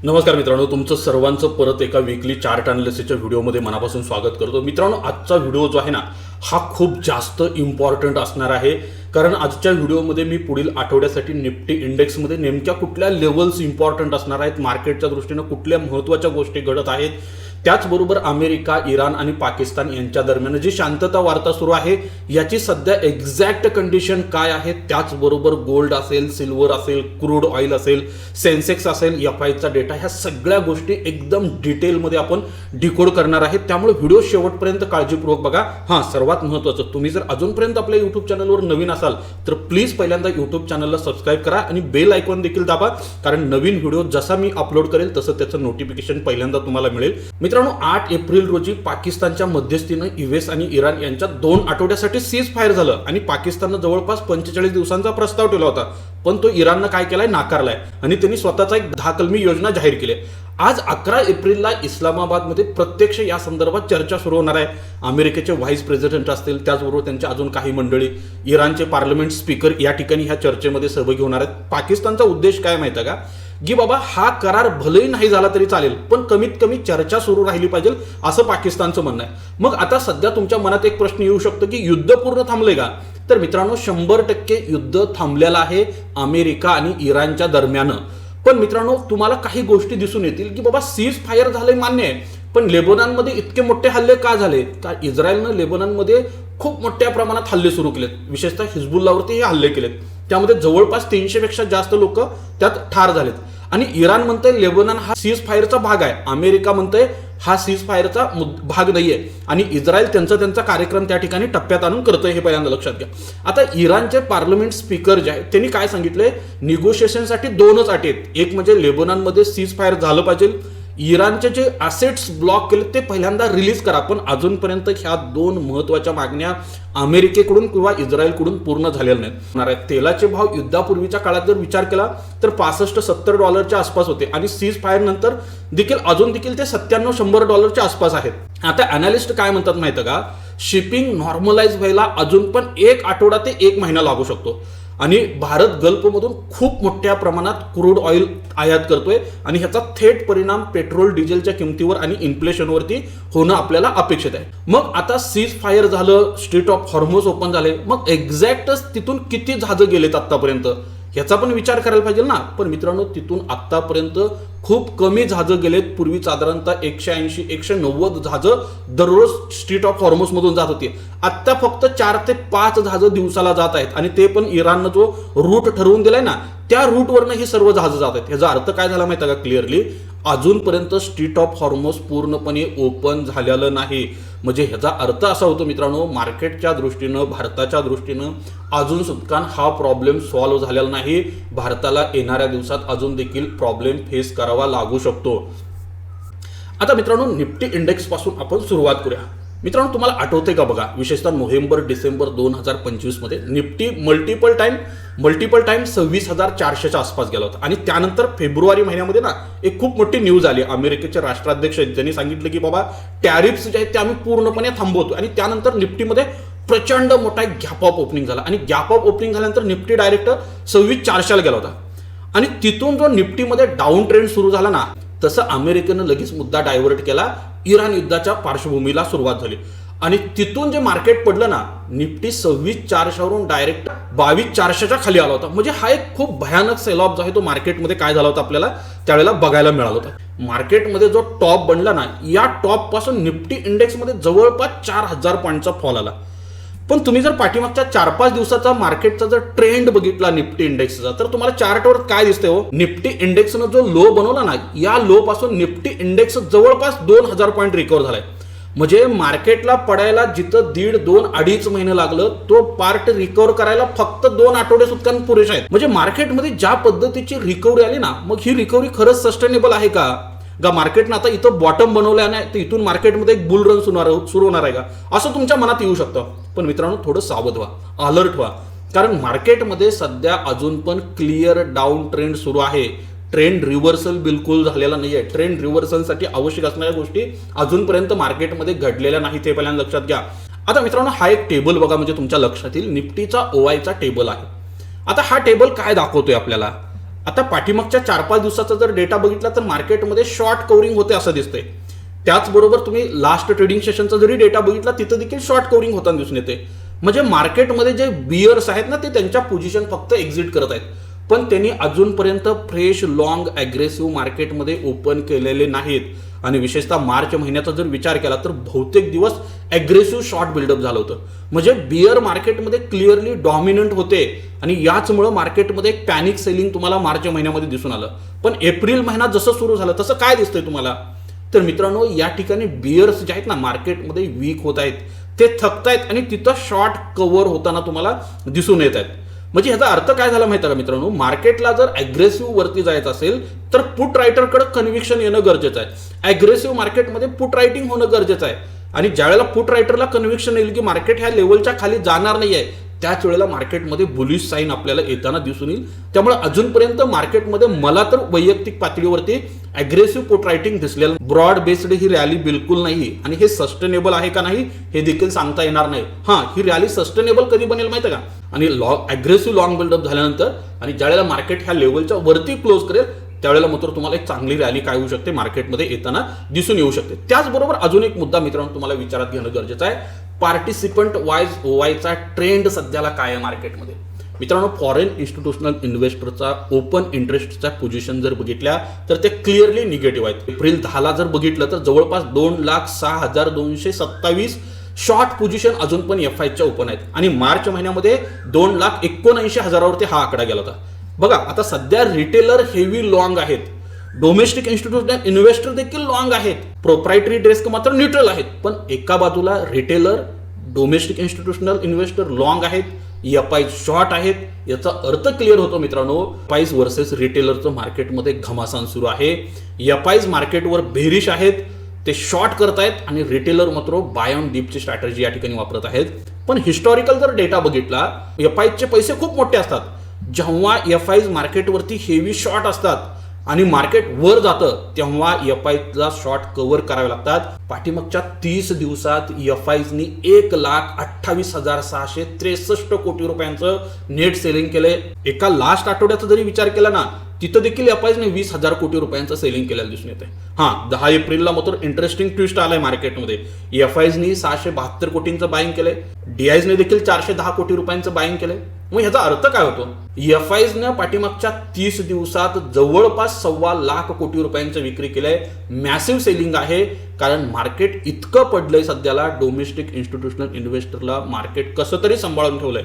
नमस्कार मित्रांनो, तुमचं सर्वांचं परत एका वीकली चार्ट अनालिसिसच्या व्हिडिओमध्ये मनापासून स्वागत करतो. मित्रांनो, आजचा व्हिडिओ जो आहे ना हा खूप जास्त इम्पॉर्टंट असणार आहे. कारण आजच्या व्हिडिओमध्ये मी पुढील आठवड्यासाठी निफ्टी इंडेक्समध्ये नेमक्या कुठल्या लेवल्स इम्पॉर्टंट असणार आहेत, मार्केटच्या दृष्टीनं कुठल्या महत्त्वाच्या गोष्टी घडत आहेत, त्याचबरोबर अमेरिका, इराण आणि पाकिस्तान यांच्या दरम्यान जी शांतता वार्ता सुरू आहे याची सध्या एक्झॅक्ट कंडिशन काय आहे, त्याचबरोबर गोल्ड असेल, सिल्वर असेल, क्रूड ऑइल असेल, सेन्सेक्स असेल, एफआयचा डेटा, ह्या सगळ्या गोष्टी एकदम डिटेलमध्ये आपण डिकोड करणार आहेत. त्यामुळे व्हिडिओ शेवटपर्यंत काळजीपूर्वक बघा. हां, सर्वात महत्त्वाचं, तुम्ही जर अजूनपर्यंत आपल्या यूट्यूब चॅनलवर नवीन असाल तर प्लीज पहिल्यांदा यूट्यूब चॅनलला सबस्क्राईब करा आणि बेल आयकॉन देखील दाबा, कारण नवीन व्हिडिओ जसा मी अपलोड करेल तसं त्याचं नोटिफिकेशन पहिल्यांदा तुम्हाला मिळेल. मित्रांनो, 8 एप्रिल रोजी पाकिस्तानच्या मध्यस्थीनं यूएस आणि इराण यांच्यात 2 आठवड्यासाठी सीज फायर झालं आणि पाकिस्ताननं जवळपास 45 दिवसांचा प्रस्ताव ठेवला होता, पण तो इराणनं काय केलाय, नाकारलाय आणि त्यांनी स्वतःचा एक 10 कलमी योजना जाहीर केली. आज 11 एप्रिलला इस्लामाबादमध्ये प्रत्यक्ष या संदर्भात चर्चा सुरू होणार आहे. अमेरिकेचे व्हाईस प्रेसिडेंट असतील, त्याचबरोबर त्यांच्या अजून काही मंडळी, इराणचे पार्लमेंट स्पीकर या ठिकाणी ह्या चर्चेमध्ये सहभागी होणार आहेत. पाकिस्तानचा उद्देश काय माहिती आहे का, की बाबा हा करार भलेही नाही झाला तरी चालेल, पण कमीत कमी चर्चा सुरू राहिली पाहिजे, असं पाकिस्तानचं म्हणणं आहे. मग आता सध्या तुमच्या मनात एक प्रश्न येऊ शकतो की युद्ध पूर्ण थांबले का? तर मित्रांनो, 100% युद्ध थांबलेलं आहे अमेरिका आणि इराणच्या दरम्यान. पण मित्रांनो, तुम्हाला काही गोष्टी दिसून येतील की बाबा सीज फायर झालंय मान्य आहे, पण लेबनॉनमध्ये इतके मोठे हल्ले का झाले? का इस्रायलनं लेबनॉनमध्ये खूप मोठ्या प्रमाणात हल्ले सुरू केलेत, विशेषतः हिजबुल्लावरती हे हल्ले केलेत. त्यामध्ये जवळपास 300 पेक्षा जास्त लोक त्यात ठार झालेत. आणि इराण म्हणतंय लेबनॉन हा सीज फायरचा भाग आहे, अमेरिका म्हणतंय हा सीज फायरचा भाग नाहीये, आणि इस्रायल त्यांचा कार्यक्रम त्या ठिकाणी टप्प्यात आणून करतोय, हे पहिल्यांदा लक्षात घ्या. आता इराणचे पार्लमेंट स्पीकर जे आहेत त्यांनी काय सांगितलंय, निगोशिएशनसाठी 2च अटी आहेत. एक म्हणजे लेबनॉनमध्ये सीज फायर झालं पाहिजे, इराणचे जे असेट्स ब्लॉक केले ते पहिल्यांदा रिलीज करा. पण अजूनपर्यंत ह्या 2 महत्त्वाच्या मागण्या अमेरिकेकडून किंवा इस्रायलकडून पूर्ण झालेल्या नाहीत. तेलाचे भाव युद्धापूर्वीच्या काळात जर विचार केला तर $65-70 आसपास होते, आणि सीज फायर नंतर देखील अजून देखील ते $97-100 आसपास आहेत. आता अनालिस्ट काय म्हणतात माहिती का, शिपिंग नॉर्मलाइज व्हायला अजून पण 1 आठवडा ते 1 महिना लागू शकतो. आणि भारत गल्फमधून खूप मोठ्या प्रमाणात क्रूड ऑइल आयात करतोय, आणि ह्याचा थेट परिणाम पेट्रोल डिझेलच्या किमतीवर आणि इन्फ्लेशनवरती होणं आपल्याला अपेक्षित आहे. मग आता सीज फायर झालं, स्ट्रेट ऑफ हॉर्मोज ओपन झाले, मग एक्झॅक्टच तिथून किती जहाजं गेलेत आतापर्यंत ह्याचा पण विचार करायला पाहिजे ना. पण मित्रांनो, तिथून आतापर्यंत खूप कमी जहाजं गेलेत. पूर्वी साधारणतः 180-190 जहाजं दररोज स्ट्रेट ऑफ हॉर्मोज मधून जात होती. आता फक्त 4 ते 5 जहाजं दिवसाला जात आहेत, आणि ते पण इराणनं जो रूट ठरवून दिलाय ना त्या रूटवरनं ही सर्व जहाजं जात आहेत. ह्याचा अर्थ काय झाला माहिती का, क्लिअरली अजूनपर्यंत स्ट्रेट ऑफ हॉर्मोज पूर्णपणे ओपन झालेलं नाही. म्हणजे ह्याचा अर्थ असा होतो मित्रांनो, मार्केटच्या दृष्टीनं, भारताच्या दृष्टीनं अजून सुद्धा हा प्रॉब्लेम सॉल्व्ह झालेला नाही. भारताला येणाऱ्या दिवसात अजून देखील प्रॉब्लेम फेस करावा लागू शकतो. आता मित्रांनो, निफ्टी इंडेक्स पासून आपण सुरुवात करूया. मित्रांनो, तुम्हाला आठवते का बघा, विशेषतः नोव्हेंबर-डिसेंबर 2025 मध्ये निफ्टी मल्टिपल टाइम 26,400च्या आसपास गेला होता. आणि त्यानंतर फेब्रुवारी महिन्यामध्ये ना एक खूप मोठी न्यूज आली. अमेरिकेचे राष्ट्राध्यक्ष त्यांनी सांगितलं की बाबा टॅरिफ्स जे आहेत ते आम्ही पूर्णपणे थांबवतो, आणि त्यानंतर निफ्टीमध्ये प्रचंड मोठा गॅप ऑफ ओपनिंग झाला, आणि गॅप ऑफ ओपनिंग झाल्यानंतर निफ्टी डायरेक्ट 26,400ला गेला होता. आणि तिथून जो निफ्टीमध्ये डाऊन ट्रेंड सुरू झाला ना, तसं अमेरिकेनं लगेच मुद्दा डायव्हर्ट केला. इराण युद्धाच्या पार्श्वभूमीला सुरुवात झाली, आणि तिथून जे मार्केट पडलं ना, निफ्टी 26,400वरून डायरेक्ट 22,400च्या खाली आला होता. म्हणजे हा एक खूप भयानक सेल ऑफ जो आहे तो मार्केटमध्ये काय झाला होता आपल्याला त्यावेळेला बघायला मिळाला होता. मार्केटमध्ये जो टॉप बनला ना, या टॉप पासून निफ्टी इंडेक्समध्ये जवळपास 4,000 पॉईंटचा फॉल आला. पण तुम्ही जर पाठीमागच्या 4-5 दिवसाचा मार्केटचा जर ट्रेंड बघितला निफ्टी इंडेक्सचा, तर तुम्हाला चार्टवर काय दिसतंय हो, निफ्टी इंडेक्सनं जो लो बनवला ना, या लो पासून निफ्टी इंडेक्स जवळपास 2,000 पॉईंट रिकव्हर झालाय. म्हणजे मार्केटला पडायला जिथं 1.5-2-2.5 महिने लागलं, तो पार्ट रिकव्हर करायला फक्त 2 आठवडे सुद्धा पुरेसे आहेत. म्हणजे मार्केटमध्ये ज्या पद्धतीची रिकव्हरी आली ना, मग ही रिकव्हरी खरंच सस्टेनेबल आहे का? मार्केटनं आता इथं बॉटम बनवलं नाही तर इथून मार्केटमध्ये एक बुल रन सुरू होणार आहे का, असं तुमच्या मनात येऊ शकतं. पण मित्रांनो, थोडं सावध व्हा, अलर्ट व्हा, कारण मार्केटमध्ये सध्या अजून पण क्लिअर डाऊन ट्रेंड सुरू आहे. ट्रेंड रिव्हर्सल बिलकुल झालेला नाहीये. ट्रेंड रिव्हर्सलसाठी आवश्यक असणाऱ्या गोष्टी अजूनपर्यंत मार्केटमध्ये घडलेल्या नाहीत, हे पहिल्यांदा लक्षात घ्या. आता मित्रांनो, हा एक टेबल बघा, म्हणजे तुमच्या लक्षात येईल, निफ्टीचा ओआयचा टेबल आहे. आता हा टेबल काय दाखवतोय आपल्याला, आता पाठीमागच्या 4-5 दिवसाचा जर डेटा बघितला तर मार्केटमध्ये शॉर्ट कव्हरिंग होते असं दिसतंय. त्याचबरोबर तुम्ही लास्ट ट्रेडिंग सेशनचा जरी डेटा बघितला तिथं देखील शॉर्ट कव्हरिंग होताना दिसून येते. म्हणजे मार्केटमध्ये जे बियर्स आहेत ना ते त्यांच्या पोझिशन फक्त एक्झिट करत आहेत, पण त्यांनी अजूनपर्यंत फ्रेश लॉंग ॲग्रेसिव्ह मार्केटमध्ये ओपन केलेले नाहीत. आणि विशेषतः मार्च महिन्याचा जर विचार केला तर बहुतेक दिवस ॲग्रेसिव्ह शॉर्ट बिल्डअप झालं होतं. म्हणजे बियर मार्केटमध्ये क्लिअरली डॉमिनंट होते आणि याचमुळं मार्केटमध्ये एक पॅनिक सेलिंग तुम्हाला मार्च महिन्यामध्ये दिसून आलं. पण एप्रिल महिना जसं सुरू झालं तसं काय दिसतंय तुम्हाला? तर मित्रांनो, या ठिकाणी बियर्स जे आहेत ना मार्केटमध्ये वीक होत आहेत, ते थकतायत आणि तिथं शॉर्ट कव्हर होताना तुम्हाला दिसून येत आहेत. म्हणजे ह्याचा अर्थ काय झाला माहिती आहे का मित्रांनो? मार्केटला जर ॲग्रेसिव्ह वरती जायचं असेल तर पुट रायटरकडे कन्व्हिक्शन येणं गरजेचं आहे. ॲग्रेसिव्ह मार्केटमध्ये पुट रायटिंग होणं गरजेचं आहे. आणि ज्यावेळेला पुट रायटरला कन्व्हिक्शन येईल की मार्केट ह्या लेवलच्या खाली जाणार नाही आहे, त्याच वेळेला मार्केटमध्ये बुलिश साईन आपल्याला येताना दिसून येईल. त्यामुळे अजूनपर्यंत मार्केटमध्ये मला तर वैयक्तिक पातळीवरती ॲग्रेसिव्ह पुट रायटिंग दिसलेलं, ब्रॉड बेस्ड ही रॅली बिलकुल नाही. आणि हे सस्टेनेबल आहे का नाही हे देखील सांगता येणार नाही. हां, ही रॅली सस्टेनेबल कधी बनेल माहिती आहे का? आणि ॲग्रेसिव्ह लॉंग बिल्डअप झाल्यानंतर आणि ज्यावेळेला मार्केट ह्या लेवलच्या वरती क्लोज करेल त्यावेळेला मात्र तुम्हाला एक चांगली रॅली काय होऊ शकते मार्केटमध्ये येताना दिसून येऊ शकते. त्याचबरोबर अजून एक मुद्दा मित्रांनो तुम्हाला विचारात घेणं गरजेचं आहे. पार्टिसिपंट वाईज ओवायचा ट्रेंड सध्याला काय आहे मार्केटमध्ये? मित्रांनो, फॉरेन इन्स्टिट्यूशनल इन्व्हेस्टरचा ओपन इंटरेस्टच्या पोझिशन जर बघितल्या तर ते क्लिअरली निगेटिव्ह आहेत. एप्रिल 10ला जर बघितलं तर जवळपास 2,06,227 शॉर्ट पोझिशन अजून पण एफआयच्या ओपन आहेत आणि मार्च महिन्यामध्ये 2,79,000वरती हा आकडा गेला होता. बघा, आता सध्या रिटेलर हेवी लॉंग आहेत, डोमेस्टिक इन्स्टिट्यूशनल इन्व्हेस्टर देखील लॉंग आहेत, प्रोप्रायटरी डेस्क मात्र न्यूट्रल आहेत. पण एका बाजूला retailer, domestic institutional investor long आहेत, एफआय शॉर्ट आहेत. याचा अर्थ क्लिअर होतो मित्रांनो, एफआयज वर्सेस रिटेलरचं मार्केटमध्ये घमासान सुरू आहे. एफआयज मार्केटवर बेरिश आहेत, ते शॉर्ट करतायत आणि रिटेलर मात्र बाय ऑन डीपची स्ट्रॅटेजी या ठिकाणी वापरत आहेत. पण हिस्टॉरिकल जर डेटा बघितला, एफआयचे पैसे खूप मोठे असतात. जेव्हा एफआयज मार्केटवरती हेवी शॉर्ट असतात आणि मार्केट वर जातं तेव्हा एफआयला शॉर्ट कव्हर करावे लागतात. पाठीमागच्या 30 दिवसात एफआयजनी 1,28,663 कोटी रुपयांचं नेट सेलिंग केलंय. एका लास्ट आठवड्याचा जरी विचार केला ना तिथं देखील एफआयजने 20,000 कोटी रुपयांचं सेलिंग केलेलं दिसून येते. हां, 10 एप्रिलला मात्र इंटरेस्टिंग ट्विस्ट आलाय मार्केटमध्ये. एफआयजनी 672 कोटींचं बाईंग केलंय, डीआयजने देखील 410 कोटी रुपयांचं बाईंग केलंय. मग ह्याचा अर्थ काय होतो? एफआयजने पाठीमागच्या 30 दिवसात जवळपास 1,25,00,000 कोटी रुपयांचं विक्री केलंय. मॅसिव्ह सेलिंग आहे, कारण मार्केट इतकं पडलंय सध्याला. डोमेस्टिक इन्स्टिट्यूशनल इन्व्हेस्टरला मार्केट कसं तरी सांभाळून ठेवलंय.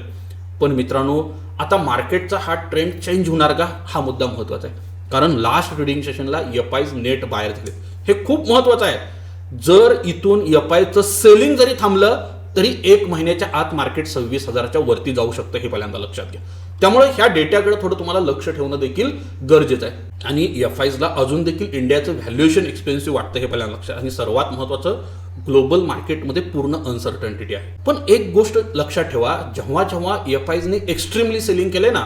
पण मित्रांनो, आता मार्केटचा हा ट्रेंड चेंज होणार का हा मुद्दा महत्वाचा आहे. कारण लास्ट ट्रेडिंग सेशनला एफआयज नेट बाहेर झाले, हे खूप महत्वाचं आहे. जर इथून एफआयचं सेलिंग जरी थांबलं तरी 1 महिन्याच्या आत मार्केट 26,000च्या वरती जाऊ शकतं, हे पहिल्यांदा लक्षात घ्या. त्यामुळे ह्या डेटाकडे थोडं तुम्हाला लक्ष ठेवणं देखील गरजेचं आहे. आणि एफआयजला अजून देखील इंडियाचं व्हॅल्युएशन एक्सपेन्सिव्ह वाटतं, हे पहिल्यांदा लक्षात. आणि सर्वात महत्वाचं, ग्लोबल मार्केटमध्ये पूर्ण अनसर्टनिटी आहे. पण एक गोष्ट लक्षात ठेवा, जेव्हा जेव्हा एफआयजने एक्स्ट्रीमली सेलिंग केले ना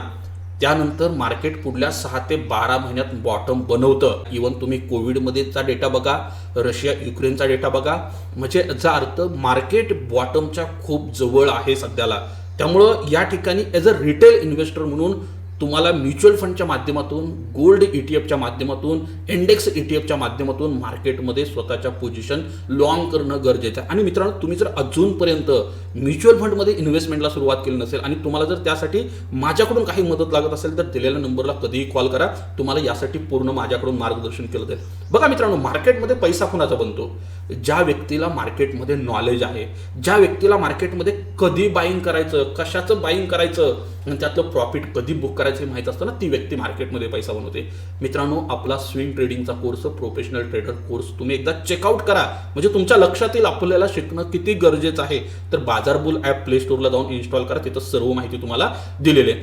त्यानंतर मार्केट पुढल्या 6 ते 12 महिन्यात बॉटम बनवतं. इव्हन तुम्ही कोविडमध्येचा डेटा बघा, रशिया युक्रेनचा डेटा बघा, म्हणजे याचा अर्थ मार्केट बॉटमच्या खूप जवळ आहे सध्याला. त्यामुळं या ठिकाणी ॲज अ रिटेल इन्व्हेस्टर म्हणून तुम्हाला म्युच्युअल फंडच्या माध्यमातून, गोल्ड ईटीएफच्या माध्यमातून, इंडेक्स ईटीएफच्या माध्यमातून मार्केटमध्ये स्वतःच्या पोझिशन लॉंग करणं गरजेचं आहे. आणि मित्रांनो, तुम्ही जर अजूनपर्यंत म्युच्युअल फंडमध्ये इन्व्हेस्टमेंटला सुरुवात केली नसेल आणि तुम्हाला जर त्यासाठी माझ्याकडून काही मदत लागत असेल तर दिलेल्या नंबरला कधीही कॉल करा, तुम्हाला यासाठी पूर्ण माझ्याकडून मार्गदर्शन केलं जाईल. बघा मित्रांनो, मार्केटमध्ये पैसा कुणाचा बनतो? ज्या व्यक्तीला मार्केटमध्ये नॉलेज आहे, ज्या व्यक्तीला मार्केटमध्ये कधी बाईंग करायचं, कशाचं बाईंग करायचं आणि त्यातलं प्रॉफिट कधी बुक करायचं हे माहीत असतं ना, ती व्यक्ती मार्केटमध्ये पैसा बनवते. मित्रांनो, आपला स्विंग ट्रेडिंगचा कोर्स, प्रोफेशनल ट्रेडर कोर्स तुम्ही एकदा चेकआउट करा, म्हणजे तुमच्या लक्षात येईल आपल्याला शिकणं किती गरजेचं आहे. तर बाजारबुल ॲप प्ले स्टोअरला जाऊन इन्स्टॉल करा, तिथं सर्व माहिती तुम्हाला दिलेली आहे.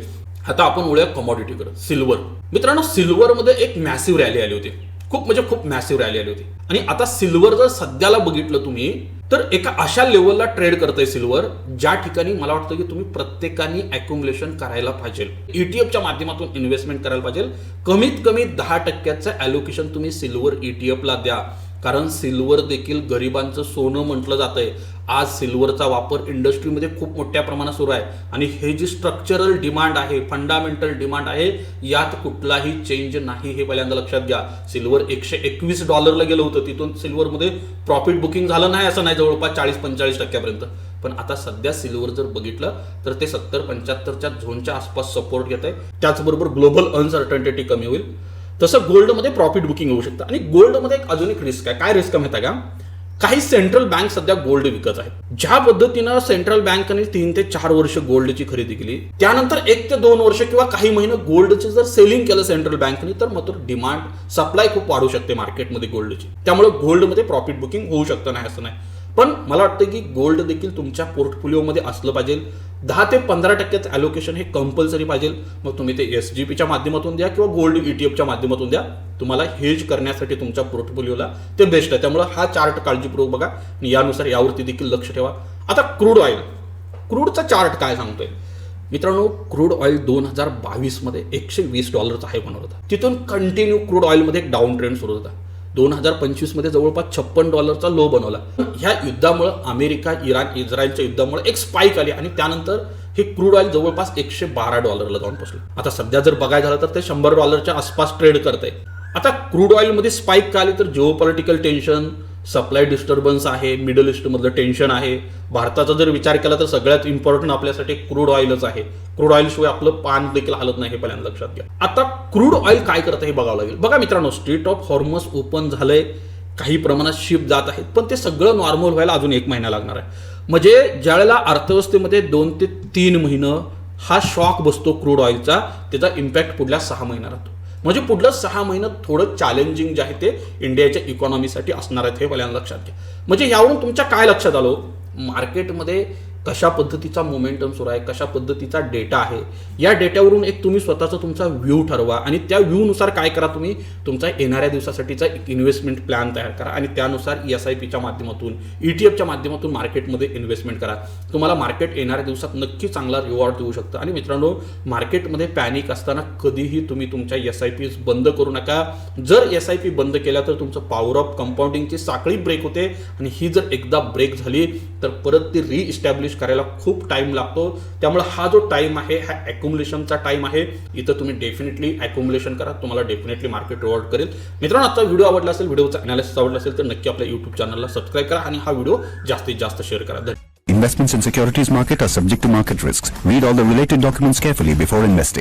आता आपण वळूया कमॉडिटीकडे. सिल्वर. मित्रांनो, सिल्वरमध्ये एक मॅसिव्ह रॅली आली होती, खूप मॅसिव्ह रॅली आली होती. आणि आता सिल्वर जर सध्याला बघितलं तुम्ही तर एका अशा लेवलला ट्रेड करतंय सिल्वर, ज्या ठिकाणी मला वाटतं की तुम्ही प्रत्येकाने ॲक्युमुलेशन करायला पाहिजे, ईटीएफच्या माध्यमातून इन्व्हेस्टमेंट करायला पाहिजे. कमीत कमी 10% ॲलोकेशन तुम्ही सिल्वर ईटीएफला द्या, कारण सिल्वर देखील गरिबांचं सोनं म्हटलं जातंय. आज सिल्वरचा वापर इंडस्ट्रीमध्ये खूप मोठ्या प्रमाणात सुरू आहे आणि हे जी स्ट्रक्चरल डिमांड आहे, फंडामेंटल डिमांड आहे, यात कुठलाही चेंज नाही हे पहिल्यांदा लक्षात घ्या. सिल्वर $121 गेलं होतं, तिथून सिल्वरमध्ये प्रॉफिट बुकिंग झालं नाही असं नाही, जवळपास 40-45% पण आता सध्या सिल्वर जर बघितलं तर ते 70-75च्या झोनच्या आसपास सपोर्ट घेत आहे. त्याचबरोबर ग्लोबल अनसर्टन्टिटी कमी होईल. तसं गोल्डमध्ये प्रॉफिट बुकिंग होऊ शकतं. आणि गोल्डमध्ये अजून एक रिस्क आहे. काय रिस्क माहिती आहे का? काही सेंट्रल बँक सध्या गोल्ड विकत आहेत. ज्या पद्धतीनं सेंट्रल बँकेने 3 ते 4 वर्ष गोल्डची खरेदी केली, त्यानंतर 1 ते 2 वर्ष किंवा काही महिने गोल्डचे जर सेलिंग केलं सेंट्रल बँकेने, तर मात्र डिमांड सप्लाय खूप वाढू शकते मार्केटमध्ये गोल्डची. त्यामुळे गोल्डमध्ये प्रॉफिट बुकिंग होऊ शकतं, नाही असं नाही. पण मला वाटतं की गोल्ड देखील तुमच्या पोर्टफोलिओमध्ये असलं पाहिजे. 10 ते 15% ॲलोकेशन हे कंपल्सरी पाहिजे. मग तुम्ही ते SGPच्या माध्यमातून द्या किंवा गोल्ड ETFच्या माध्यमातून द्या. तुम्हाला हेज करण्यासाठी तुमच्या पोर्टफोलिओला ते बेस्ट आहे. त्यामुळे हा चार्ट काळजीपूर्वक बघा आणि यानुसार यावरती देखील लक्ष ठेवा. आता क्रूड ऑइल, क्रूडचा चार्ट काय सांगतोय मित्रांनो? क्रूड ऑइल 2022 मध्ये $120 हाय बनवत होता. तिथून कंटिन्यू क्रूड ऑइलमध्ये एक डाऊन ट्रेंड सुरू होता. 2025 मध्ये जवळपास $56 लो बनवला. ह्या युद्धामुळे अमेरिका इराण इस्रायलच्या युद्धामुळे एक स्पाइक आली आणि त्यानंतर हे क्रूड ऑइल जवळपास $112 जाऊन पोहोचलं. आता सध्या जर बघायला झालं तर ते $100च्या आसपास ट्रेड करत आहे. आता क्रूड ऑइलमध्ये स्पाइक का आली तर जिओपॉलिटिकल टेन्शन, सप्लाय डिस्टर्बन्स आहे, मिडल ईस्टमधलं टेन्शन आहे. भारताचा जर विचार केला तर सगळ्यात इम्पॉर्टंट आपल्यासाठी क्रूड ऑइलच आहे. क्रूड ऑइल शिवाय आपलं पान देखील हालत नाही हे पहिल्यांदा लक्षात घ्या. आता क्रूड ऑइल काय करतं हे बघावं लागेल. बघा मित्रांनो, स्ट्रेट ऑफ हॉर्मस ओपन झालंय, काही प्रमाणात शिप जात आहेत, पण ते सगळं नॉर्मल व्हायला अजून 1 महिना लागणार आहे. म्हणजे ज्यावेळेला अर्थव्यवस्थेमध्ये 2 ते 3 महिने हा शॉक बसतो क्रूड ऑइलचा, त्याचा इम्पॅक्ट पुढल्या 6 महिन्यात राहतो. म्हणजे पुढलं 6 महिने थोडं चॅलेंजिंग जे आहे ते इंडियाच्या इकॉनॉमीसाठी असणार आहेत हे पहिल्यांदा लक्षात घ्या. म्हणजे यावरून तुमच्या काय लक्षात आलं? मार्केटमध्ये कशा पद्धतीचा मोमेंटम सुरू आहे, कशा पद्धतीचा डेटा आहे, या डेटावरून एक तुम्ही स्वतःचा तुमचा व्ह्यू ठरवा आणि त्या व्ह्यूनुसार काय करा, तुम्ही तुमचा येणाऱ्या दिवसासाठीचा इन्व्हेस्टमेंट प्लॅन तयार करा आणि त्यानुसार SIPच्या माध्यमातून, ETFच्या माध्यमातून मार्केटमध्ये इन्व्हेस्टमेंट करा. तुम्हाला मार्केट येणाऱ्या दिवसात नक्की चांगला रिवॉर्ड देऊ शकतं. आणि मित्रांनो, मार्केटमध्ये पॅनिक असताना कधीही तुम्ही तुमच्या SIPs बंद करू नका. जर SIP बंद केल्या तर तुमचं पॉवर ऑफ कंपाऊंडिंगची साखळी ब्रेक होते आणि ही जर एकदा ब्रेक झाली तर परत ती रिइस्टॅब्लिश करायला खूप टाइम लागतो. त्यामुळे हा जो टाइम आहे हा ॲक्युम्युलेशनचा टाइम आहे. इथं तुम्ही डेफिनेटली ॲक्युम्युलेशन करा, तुम्हाला डेफिनेटली मार्केट रिवॉर्ड करेल. मित्रांनो, आजचा व्हिडिओ आवडला असेल, व्हिडिओचा अनालिसिस आवडला असेल तर नक्की आपल्या YouTube चॅनलला सबस्क्राईब करा आणि हा व्हिडिओ जास्तीत जास्त शेअर करा. Investments in securities market are subject to market risks. Read all the related documents carefully before investing.